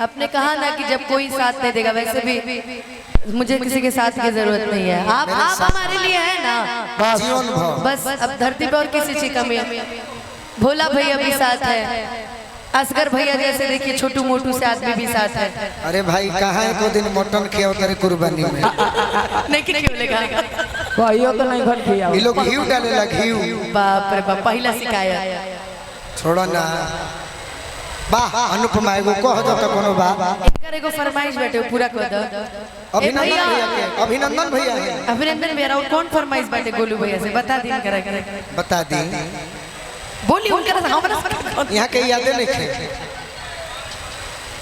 आपने कहा ना कि जब कोई साथ नहीं देगा, वैसे भी मुझे किसी के साथ की जरूरत नहीं है। आप हमारे लिए है ना, बस अब धरती पर और किसी चीज कमी है। भोला भैया भी साथ है, असगर भैया जैसे देखिए छोटू मोटू से आदमी भी साथ है। अरे भाई कहाँ है को दिन मटन खिया तेरे कुर्बानी में नहीं क्यों लेगा कहियो तो नहीं घर खिया ये लोग घी डाले ला घी। बाप रे बाप, पहला शिकायत छोड़ो ना वाह अनुपमा एगो कह दो तो कोनो बा एकर एगो फरमाइश बैठे पूरा कर दो। अभिनंदन भैया के अभिनंदन भैया है अभिनंदन भैया और कौन फरमाइश बैठे गोलू भैया से बता दी करे बता दी बोली उनके हमरा यहाँ के यादें नहीं थे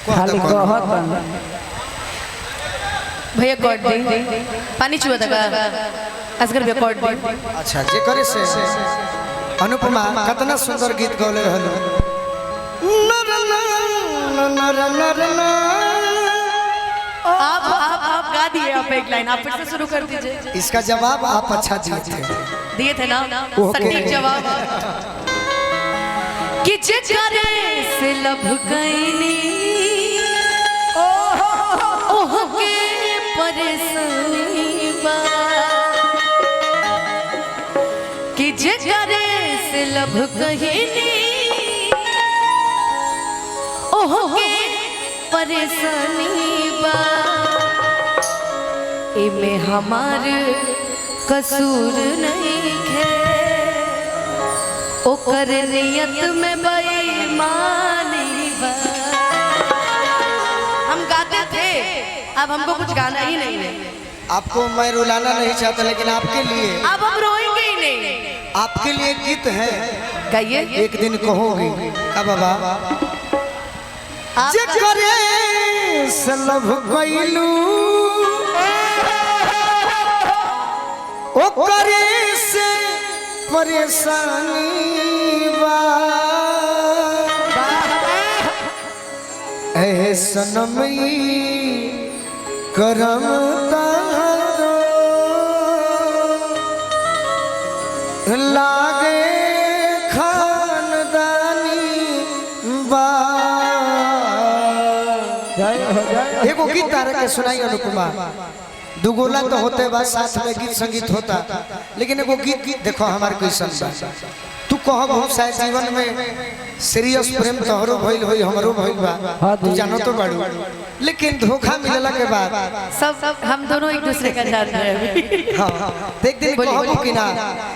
खाली कहत भैया कॉर्ड दे पानी छुआ दगा असगर भैया कॉर्ड दे। अच्छा जे करे से अनुपमा कितना सुंदर गीत गौले रहलो। आप गा दिए, आप एक लाइन आप फिर से शुरू कर दीजिए। इसका जवाब आप अच्छा दिए थे ना सटीक जवाब कि करे से लब गईनी ओह के परेशानी बा कि करे से लब गईनी ओह के परेशानी बा इमे हमार कसूर नहीं है, ओकर नियत में बेईमानी बा। हम गाते थे, अब हमको कुछ गाना ही नहीं है। आपको मैं रुलाना नहीं चाहता लेकिन आपके लिए अब हम रोएंगे ही नहीं। आपके लिए गीत है, गाइए। एक दिन कहोगे का बाबा जे करे से लभ गइलू ओ करे से परेशानी बा ऐ सनमई करम तारो लागे खानदानी बा। एगो गीत तारे के सुनाई अनुपमा, दुगोला तो होते बा साथ में गीत संगीत होता, लेकिन एगो गीत देखो हमारे क्वेश्चन बा तू कह बहुत शायद जीवन में सीरियस प्रेम तोहरो भइल होई हमरो भइल बा तू जानो तो बाड़ू, लेकिन धोखा मिलला के बाद सब हम दोनों एक दूसरे का जानते हैं। हां देख दिन कहबो कि ना